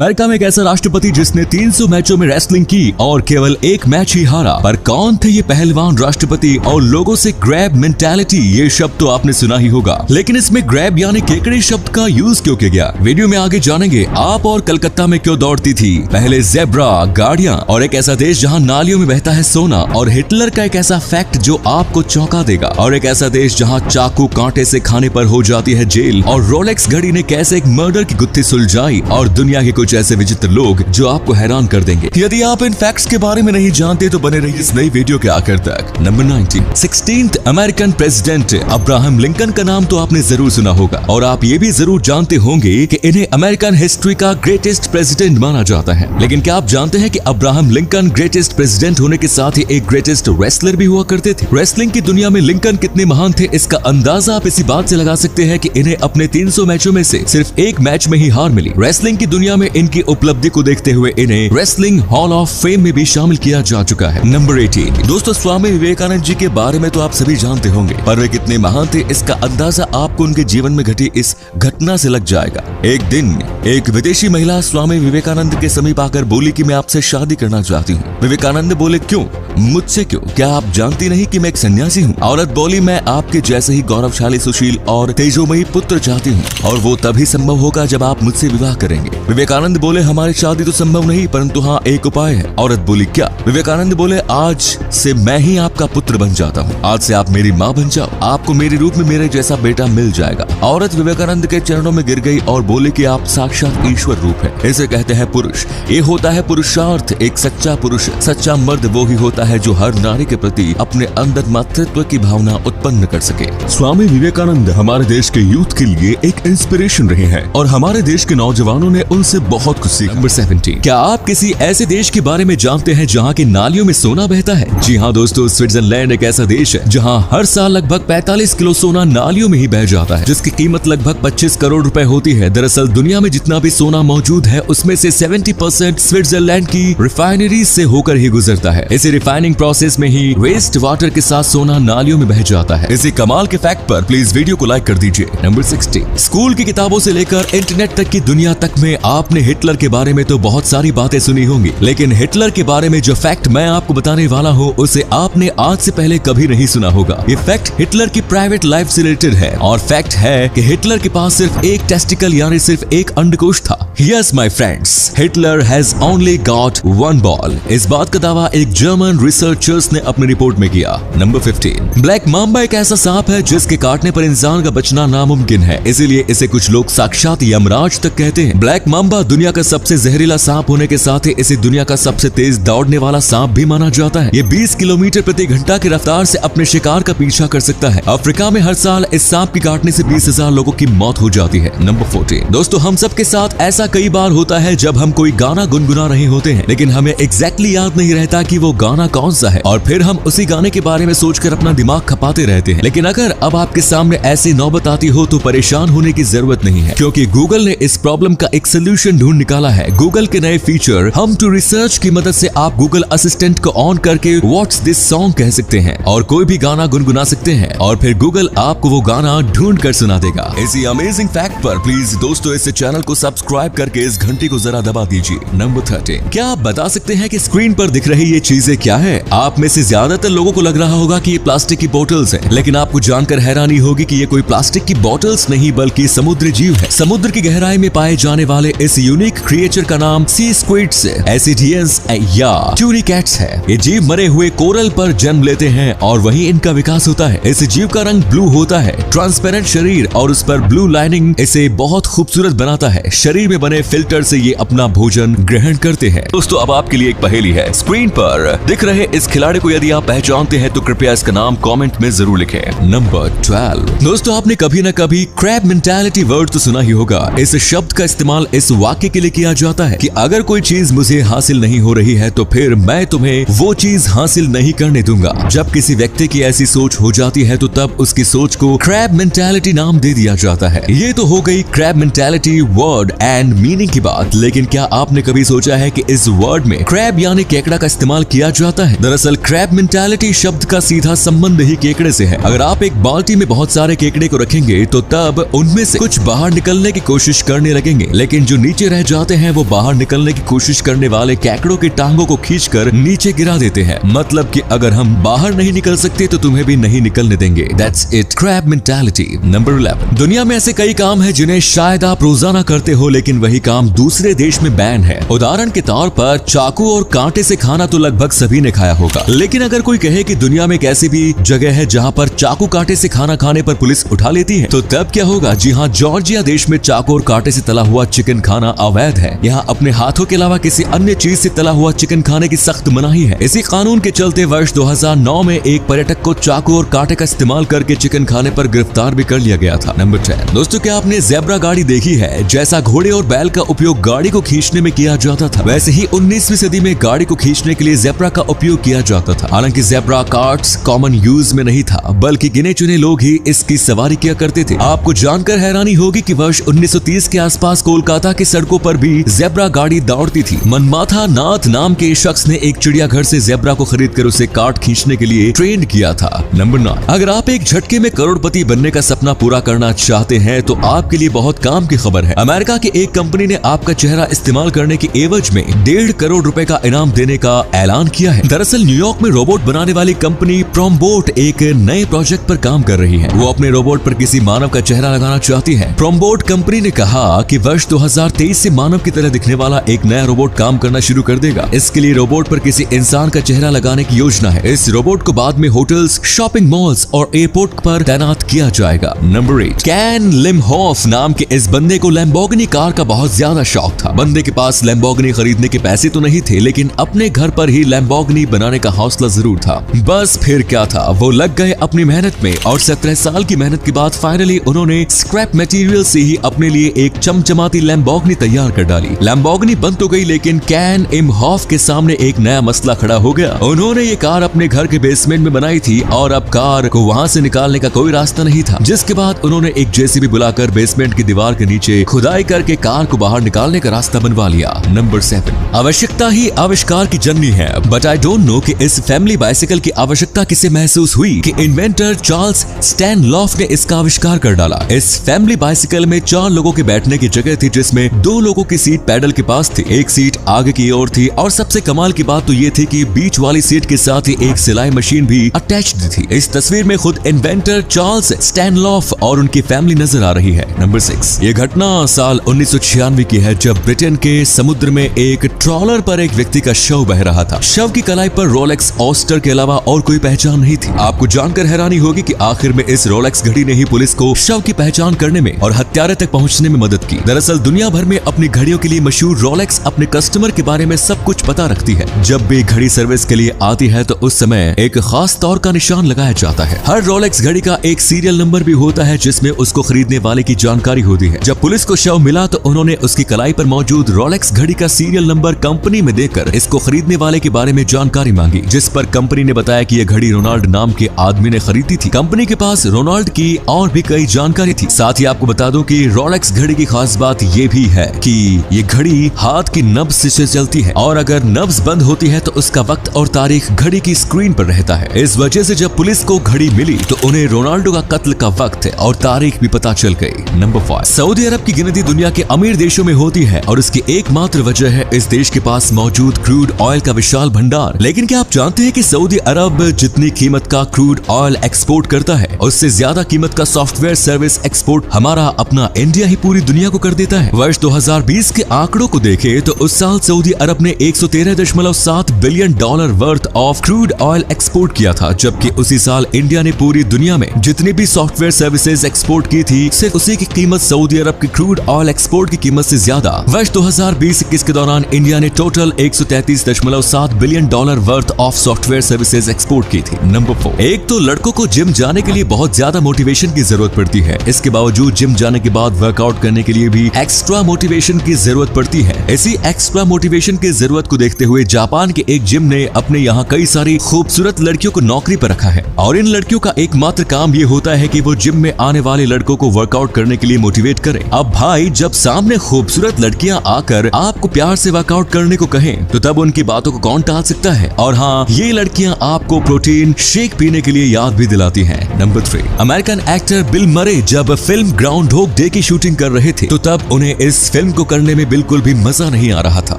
America में एक ऐसा राष्ट्रपति जिसने 300 मैचों में रेसलिंग की और केवल एक मैच ही हारा। पर कौन थे ये पहलवान राष्ट्रपति और लोगों से ग्रैब मेंटालिटी, ये शब्द तो आपने सुना ही होगा, लेकिन इसमें ग्रैब यानी केकड़े शब्द का यूज क्यों किया गया, वीडियो में आगे जानेंगे। आप और कलकत्ता में क्यों दौड़ती थी पहले जेब्रा गाड़ियां, और एक ऐसा देश जहां नालियों में बहता है सोना, और हिटलर का एक ऐसा फैक्ट जो आपको चौंका देगा, और एक ऐसा देश जहां चाकू कांटे से खाने पर हो जाती है जेल, और रोलेक्स घड़ी ने कैसे एक मर्डर की गुत्थी सुलझाई, और दुनिया के कुछ ऐसे विचित्र लोग जो आपको हैरान कर देंगे। यदि आप इन फैक्ट्स के बारे में नहीं जानते तो बने रहिए इस नई वीडियो के आखिर तक। Number 19, 16th American president Abraham Lincoln का नाम तो आपने जरूर सुना होगा, और आप ये भी जरूर जानते होंगे कि इन्हें अमेरिकन हिस्ट्री का ग्रेटेस्ट प्रेसिडेंट माना जाता है। लेकिन क्या आप जानते हैं कि अब्राहम लिंकन ग्रेटेस्ट प्रेसिडेंट होने के साथ ही एक ग्रेटेस्ट रेसलर भी हुआ करते थे। रेसलिंग की दुनिया में लिंकन कितने महान थे इसका अंदाजा आप इसी बात से लगा सकते हैं कि इन्हें अपने 300 मैचों में से सिर्फ एक मैच में ही हार मिली। रेसलिंग की दुनिया में इनकी उपलब्धि को देखते हुए इन्हें रेसलिंग हॉल ऑफ फेम में भी शामिल किया जा चुका है। नंबर 18, दोस्तों स्वामी विवेकानंद जी के बारे में तो आप सभी जानते होंगे, पर वे कितने महान थे इसका अंदाजा आपको उनके जीवन में घटी इस घटना से लग जाएगा। एक दिन एक विदेशी महिला स्वामी विवेकानंद के समीप आकर बोली कि मैं आपसे शादी करना चाहती हूँ। विवेकानंद बोले क्यों, मुझसे क्यों, क्या आप जानती नहीं कि मैं एक सन्यासी हूँ। औरत बोली मैं आपके जैसे ही गौरवशाली, सुशील और तेजोमयी पुत्र चाहती हूँ, और वो तभी संभव होगा जब आप मुझसे विवाह करेंगे। विवेकानंद बोले हमारी शादी तो संभव नहीं, परंतु हाँ एक उपाय है। औरत बोली क्या। विवेकानंद बोले आज से मैं ही आपका पुत्र बन जाता हूँ, आज से आप मेरी माँ बन जाओ, आपको मेरे रूप में मेरे जैसा बेटा मिल जाएगा। औरत विवेकानंद के चरणों में गिर गई और बोले कि आप साक्षात ईश्वर रूप है। इसे कहते हैं पुरुष, ये होता है पुरुषार्थ। एक सच्चा पुरुष, सच्चा मर्द वो ही होता है जो हर नारी के प्रति अपने अंदर मातृत्व की भावना उत्पन्न कर सके। स्वामी विवेकानंद हमारे देश के यूथ के लिए एक इंस्पिरेशन रहे हैं, और हमारे देश के नौजवानों ने उनसे बहुत कुछ सीखा। नंबर 17, क्या आप किसी ऐसे देश के बारे में जानते हैं जहां की नालियों में सोना बहता है? जी हाँ दोस्तों, स्विट्जरलैंड एक ऐसा देश है जहां हर साल लगभग 45 किलो सोना नालियों में ही बह जाता है, जिसकी कीमत लगभग 25 करोड़ रुपए होती है। दरअसल दुनिया में जितना भी सोना मौजूद है उसमें से 70% स्विट्जरलैंड की रिफाइनरी से होकर ही गुजरता है। इसी रिफाइनिंग प्रोसेस में ही वेस्ट वाटर के साथ सोना नालियों में बह जाता है। इसी कमाल के फैक्ट पर प्लीज वीडियो को लाइक कर दीजिए। नंबर 16, स्कूल की किताबों से लेकर इंटरनेट तक की दुनिया तक में आपने हिटलर के बारे में तो बहुत सारी बातें सुनी होंगी, लेकिन हिटलर के बारे में जो फैक्ट मैं आपको बताने वाला हूँ उसे आपने आज से पहले कभी नहीं सुना होगा। ये फैक्ट हिटलर की प्राइवेट लाइफ से रिलेटेड है, और फैक्ट है कि हिटलर के पास सिर्फ एक टेस्टिकल यानी सिर्फ एक अंडकोश था। Yes my friends, Hitler has only got one ball। इस बात का दावा एक जर्मन रिसर्चर्स ने अपनी रिपोर्ट में किया। नंबर 15, ब्लैक माम्बा एक ऐसा सांप है जिसके काटने पर इंसान का बचना नामुमकिन है, इसीलिए इसे कुछ लोग साक्षात यमराज तक कहते हैं। ब्लैक माम्बा दुनिया का सबसे जहरीला सांप होने के साथ ही इसे दुनिया का सबसे तेज दौड़ने वाला सांप भी माना जाता है। ये 20 किलोमीटर प्रति घंटा की रफ्तार से अपने शिकार का पीछा कर सकता है। अफ्रीका में हर साल इस सांप के काटने से 20,000 लोगों की मौत हो जाती है। नंबर 14, दोस्तों हम सबके साथ ऐसा कई बार होता है जब हम कोई गाना गुनगुना रहे होते हैं, लेकिन हमें एग्जैक्टली याद नहीं रहता कि वो गाना कौन सा है, और फिर हम उसी गाने के बारे में सोचकर अपना दिमाग खपाते रहते हैं। लेकिन अगर अब आपके सामने ऐसी नौबत आती हो तो परेशान होने की जरूरत नहीं है, क्योंकि गूगल ने इस प्रॉब्लम का एक सोल्यूशन ढूंढ निकाला है। गूगल के नए फीचर हम टू रिसर्च की मदद से आप गूगल असिस्टेंट को ऑन करके व्हाट्स दिस सॉन्ग कह सकते हैं और कोई भी गाना गुनगुना सकते हैं, और फिर गूगल आपको वो गाना ढूंढ कर सुना देगा। इसी अमेजिंग फैक्ट पर प्लीज दोस्तों इस चैनल को सब्सक्राइब करके इस घंटी को जरा दबा दीजिए। नंबर 13, क्या आप बता सकते हैं कि स्क्रीन पर दिख रही ये चीजें क्या है? आप में से ज्यादातर लोगों को लग रहा होगा कि ये प्लास्टिक की बोतल्स हैं, लेकिन आपको जानकर हैरानी होगी कि ये कोई प्लास्टिक की बोतल्स नहीं बल्कि समुद्री जीव है। समुद्र की गहराई में पाए जाने वाले इस यूनिक क्रिएचर का नाम सी स्क्विड्स, एसिडियंस या ट्यूनिकैट्स है। ये जीव मरे हुए कोरल पर जन्म लेते हैं और वहीं इनका विकास होता है। इस जीव का रंग ब्लू होता है, ट्रांसपेरेंट शरीर और उस पर ब्लू लाइनिंग इसे बहुत खूबसूरत बनाता है। शरीर में बने फिल्टर से ये अपना भोजन ग्रहण करते हैं। दोस्तों अब आपके लिए एक पहेली है। स्क्रीन पर दिख रहे इस खिलाड़ी को यदि आप पहचानते हैं तो कृपया इसका नाम कमेंट में जरूर लिखें। नंबर 12, दोस्तों आपने कभी न कभी क्रैब मेंटालिटी वर्ड तो सुना ही होगा। इस शब्द का इस्तेमाल इस वाक्य के लिए किया जाता है कि अगर कोई चीज मुझे हासिल नहीं हो रही है तो फिर मैं तुम्हें वो चीज हासिल नहीं करने दूंगा। जब किसी व्यक्ति की ऐसी सोच हो जाती है तो तब उसकी सोच को क्रैब मेंटालिटी नाम दे दिया जाता है। ये तो हो गई crab mentality word and meaning की बात, लेकिन क्या आपने कभी सोचा है कि इस वर्ड में क्रैब यानी केकड़ा का इस्तेमाल किया जाता है? दरअसल क्रैब मेंटालिटी शब्द का सीधा संबंध ही केकड़े से है। अगर आप एक बाल्टी में बहुत सारे केकड़े को रखेंगे तो तब उनमें से कुछ बाहर निकलने की कोशिश करने लगेंगे, लेकिन जो नीचे नीचे रह जाते हैं वो बाहर निकलने की कोशिश करने वाले केकड़ों की टांगों को खींचकर नीचे गिरा देते हैं। मतलब कि अगर हम बाहर नहीं निकल सकते तो तुम्हें भी नहीं निकलने देंगे। That's it, crab mentality। Number 11, दुनिया में ऐसे कई काम है जिन्हें शायद आप रोजाना करते हो लेकिन वही काम दूसरे देश में बैन है। उदाहरण के तौर पर चाकू और कांटे से खाना तो लगभग सभी ने खाया होगा, लेकिन अगर कोई कहे कि दुनिया में एक ऐसी भी जगह है जहाँ पर चाकू कांटे से खाना खाने पर पुलिस उठा लेती है, तो तब क्या होगा? जी हाँ, जॉर्जिया देश में चाकू और कांटे से तला हुआ चिकन खाना अवैध है। यहाँ अपने हाथों के अलावा किसी अन्य चीज से तला हुआ चिकन खाने की सख्त मनाही है। इसी कानून के चलते वर्ष 2009 में एक पर्यटक को चाकू और कांटे का इस्तेमाल करके चिकन खाने पर गिरफ्तार भी कर लिया गया था। नंबर 10, दोस्तों क्या आपने ज़ेब्रा गाड़ी देखी है? जैसा घोड़े और बैल का उपयोग गाड़ी को खींचने में किया जाता था, वैसे ही 19वीं सदी में गाड़ी को खींचने के लिए ज़ेब्रा का उपयोग किया जाता था। हालांकि ज़ेब्रा कार्ट्स कॉमन यूज में नहीं था, बल्कि गिने चुने लोग ही इसकी सवारी किया करते थे। आपको जानकर हैरानी होगी कि वर्ष 1930 के आसपास कोलकाता की सड़कों पर भी ज़ेब्रा गाड़ी दौड़ती थी। मनमाथा नाथ नाम के शख्स ने एक चिड़ियाघर से ज़ेब्रा को खरीदकर उसे कार्ट खींचने के लिए ट्रेन किया था। नंबर 9, अगर आप एक झटके में करोड़पति बनने का सपना पूरा करना चाहते हैं तो आपके लिए बहुत काम की खबर है। अमेरिका की एक कंपनी ने आपका चेहरा इस्तेमाल करने की एवज में 1.5 करोड़ रुपए का इनाम देने का ऐलान किया है। दरअसल न्यूयॉर्क में रोबोट बनाने वाली कंपनी प्रोम्बोट एक नए प्रोजेक्ट पर काम कर रही है। वो अपने रोबोट पर किसी मानव का चेहरा लगाना चाहती है। प्रोम्बोट कंपनी ने कहा कि वर्ष 2023 से मानव की तरह दिखने वाला एक नया रोबोट काम करना शुरू कर देगा। इसके लिए रोबोट पर किसी इंसान का चेहरा लगाने की योजना है। इस रोबोट को बाद में होटल्स, शॉपिंग मॉल्स और एयरपोर्ट पर तैनात किया जाएगा। नंबर 8, कैन लिमहोफ नाम के इस बंदे को लैम्बोर्गिनी कार का बहुत ज्यादा शौक था। बंदे के पास लैम्बोर्गिनी खरीदने के पैसे तो नहीं थे, लेकिन अपने घर पर ही लैम्बोर्गिनी बनाने का हौसला जरूर था। बस फिर क्या था, वो लग गए अपनी मेहनत में और 17 साल की मेहनत के बाद फाइनली उन्होंने स्क्रैप मटेरियल से ही अपने लिए एक चमचमाती लैम्बोर्गिनी तैयार कर डाली। लैम्बोर्गिनी बन तो गई, लेकिन कैन इमहोफ के सामने एक नया मसला खड़ा हो गया। उन्होंने ये कार अपने घर के बेसमेंट में बनाई थी और अब कार को वहां से निकालने का कोई रास्ता नहीं था, जिसके बाद उन्होंने एक जेसीबी बुलाकर बेसमेंट की दीवार के नीचे खुदाई करके कार को बाहर निकालने का रास्ता बनवा लिया। नंबर 7, आवश्यकता ही आविष्कार की जननी है, बट आई डोंट नो कि इस फैमिली बाइसिकल की आवश्यकता किसे महसूस हुई कि इन्वेंटर चार्ल्स स्टैनलॉफ ने इसका आविष्कार कर डाला। इस फैमिली बाइसिकल में 4 लोगों के बैठने की जगह थी, जिसमें 2 लोगों की सीट पैडल के पास थी, एक सीट आगे की ओर थी और सबसे कमाल की बात तो ये थी कि बीच वाली सीट के साथ ही एक सिलाई मशीन भी अटैच्ड थी। इस तस्वीर में खुद इन्वेंटर चार्ल्स स्टैनलॉफ और उनकी फैमिली नजर आ रही है। नंबर 6, ये घटना साल 1996 की है, जब ब्रिटेन के समुद्र में एक ट्रॉलर पर एक व्यक्ति का शव बह रहा था। शव की कलाई पर रोलेक्स ऑस्टर के अलावा और कोई पहचान नहीं थी। आपको जानकर हैरानी होगी कि आखिर में इस रोलेक्स घड़ी ने ही पुलिस को शव की पहचान करने में और हत्यारे तक पहुंचने में मदद की। दरअसल दुनिया भर में अपनी घड़ियों के लिए मशहूर रोलेक्स अपने कस्टमर के बारे में सब कुछ पता रखती है। जब भी घड़ी सर्विस के लिए आती है तो उस समय एक खास तौर का निशान लगाया जाता है। हर रोलेक्स घड़ी का एक सीरियल नंबर भी होता है, जिसमें उसको खरीदने वाले की जानकारी होती है। जब पुलिस को शव मिला तो उन्होंने उसकी कलाई पर मौजूद रोलेक्स घड़ी का सीरियल नंबर कंपनी में देकर इसको खरीदने वाले के बारे में जानकारी मांगी, जिस पर कंपनी ने बताया कि यह घड़ी रोनाल्ड नाम के आदमी ने खरीदी थी। कंपनी के पास रोनाल्ड की और भी कई जानकारी थी। साथ ही आपको बता दूं कि रोलेक्स घड़ी की खास बात ये भी है कि ये घड़ी हाथ की नब्ज से चलती है और अगर नब्ज बंद होती है तो उसका वक्त और तारीख घड़ी की स्क्रीन पर रहता है। इस वजह से जब पुलिस को घड़ी मिली तो उन्हें रोनाल्डो का कत्ल का वक्त और तारीख भी पता चल गई। नंबर 5, सऊदी अरब की गिनती दुनिया के अमीर देशों में होती है और इसकी एकमात्र वजह है इस देश के पास मौजूद क्रूड ऑयल का विशाल भंडार। लेकिन क्या आप जानते हैं कि सऊदी अरब जितनी कीमत का क्रूड ऑयल एक्सपोर्ट करता है, उससे ज्यादा कीमत का सॉफ्टवेयर सर्विस एक्सपोर्ट हमारा अपना इंडिया ही पूरी दुनिया को कर देता है। वर्ष 2020 के आंकड़ों को देखें तो उस साल सऊदी अरब ने $113.7 billion worth of crude oil export किया था, जबकि उसी साल इंडिया ने पूरी दुनिया में जितनी भी सॉफ्टवेयर सर्विसेज एक्सपोर्ट की थी, सिर्फ उसी की कीमत सऊदी अरब की क्रूड ऑयल एक्सपोर्ट की कीमत से ज्यादा। वर्ष 2020-21 के दौरान इंडिया ने total $133.7 billion worth of software services export की थी। नंबर 4, एक तो लड़कों को जिम जाने के लिए बहुत ज्यादा मोटिवेशन की जरूरत पड़ती है। इसके बावजूद जिम जाने के बाद वर्कआउट करने के लिए भी एक्स्ट्रा मोटिवेशन की जरूरत पड़ती है। इसी एक्स्ट्रा एक्स्ट्रा मोटिवेशन की जरूरत को देखते हुए जापान के एक जिम ने अपने यहाँ कई सारी खूबसूरत लड़कियों को नौकरी पर रखा है और इन लड़कियों का एकमात्र काम ये होता है कि वो जिम में आने वाले लड़कों को वर्कआउट करने के लिए मोटिवेट करें। अब भाई जब सामने खूबसूरत लड़कियां आकर आपको प्यार से वर्कआउट करने को कहें तो तब उनकी बातों को कौन टाल सकता है। और हाँ, ये लड़कियां आपको प्रोटीन शेक पीने के लिए याद भी दिलाती हैं। नंबर 3, अमेरिकन एक्टर बिल मरे जब फिल्म ग्राउंड होग डे की शूटिंग कर रहे थे तो तब उन्हें इस फिल्म को करने में बिल्कुल भी मजा नहीं आ रहा था।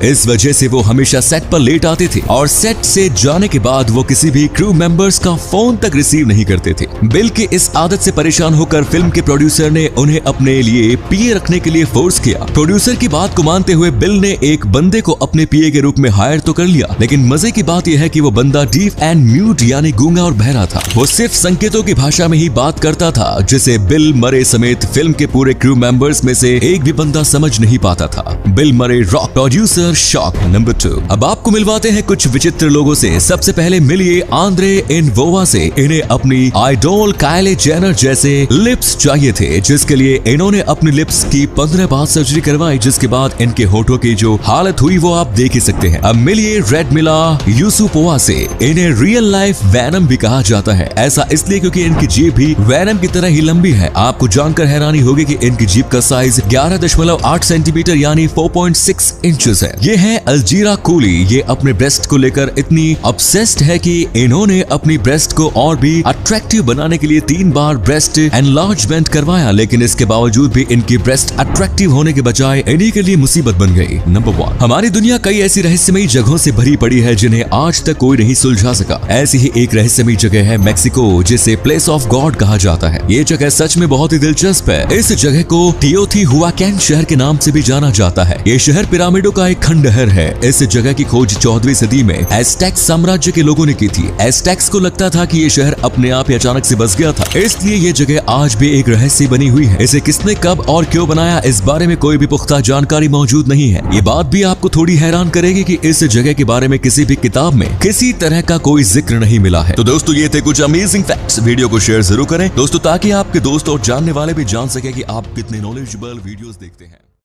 इस वजह से वो हमेशा सेट पर लेट आते थे और सेट से जाने के बाद वो किसी भी क्रू मेंबर्स का फोन तक रिसीव नहीं करते थे। बिल की इस आदत से परेशान होकर फिल्म के प्रोड्यूसर ने उन्हें अपने लिए पीए रखने के लिए फोर्स किया। प्रोड्यूसर की बात को मानते हुए बिल ने एक बंदे को अपने पीए के रूप में हायर तो कर लिया, लेकिन मजे की बात यह है कि वो बंदा डीफ एंड म्यूट यानी गूंगा और बहरा था। वो सिर्फ संकेतों की भाषा में ही बात करता था जिसे बिल मरे समेत फिल्म के पूरे क्रू मेंबर्स में से एक भी बंदा समझ नहीं पाता था। बिल मरे रॉक, प्रोड्यूसर शॉक। नंबर 2, अब आपको मिलवाते हैं कुछ विचित्र लोगों से। सबसे पहले मिलिए आंद्रे इनवोवा से। इन्हें अपनी आइडोल काइली जेनर जैसे लिप्स चाहिए थे, जिसके लिए इन्होंने अपनी लिप्स की 15 बार सर्जरी करवाई, जिसके बाद इनके होठों की जो हालत हुई वो आप देख ही सकते हैं। अब मिलिए रेडमिला यूसुपोवा से। इन्हें रियल लाइफ वैनम भी कहा जाता है, ऐसा इसलिए क्योंकि इनकी जीभ भी वैनम की तरह ही लंबी है। आपको जानकर हैरानी होगी कि इनकी जीभ का साइज 11.8 सेंटीमीटर यानी 4.6 इंचेस है। ये है अलजीरा कूली। ये अपने ब्रेस्ट को लेकर इतनी ऑब्सेस्ड है कि इन्होंने अपनी ब्रेस्ट को और भी अट्रैक्टिव बनाने के लिए 3 बार ब्रेस्ट एनलार्जमेंट करवाया, लेकिन इसके बावजूद भी इनकी ब्रेस्ट अट्रैक्टिव होने के बजाय इन्हीं के लिए मुसीबत बन गई। नंबर 1, हमारी दुनिया कई ऐसी रहस्यमयी जगहों से भरी पड़ी है जिन्हें आज तक कोई नहीं सुलझा सका। ऐसी ही एक रहस्यमयी जगह है मेक्सिको, जिसे प्लेस ऑफ गॉड कहा जाता है। ये जगह सच में बहुत ही दिलचस्प है। इस जगह को टियोतिहुआकन शहर के नाम से भी जाना जाता है। ये शहर पिरामिडों का एक खंडहर है। इस जगह की खोज 14वीं सदी में एज़टेक साम्राज्य के लोगों ने की थी। एज़टेक्स को लगता था कि ये शहर अपने आप ही अचानक से बस गया था, इसलिए ये जगह आज भी एक रहस्य बनी हुई है। इसे किसने कब और क्यों बनाया, इस बारे में कोई भी पुख्ता जानकारी मौजूद नहीं है। ये बात भी आपको थोड़ी हैरान करेगी कि इस जगह के बारे में किसी भी किताब में किसी तरह का कोई जिक्र नहीं मिला है। तो दोस्तों, ये थे कुछ अमेजिंग फैक्ट्स। वीडियो को शेयर जरूर करें दोस्तों, ताकि आपके दोस्त और जानने वाले भी जान सके कि आप कितने नॉलेजेबल वीडियोस देखते हैं।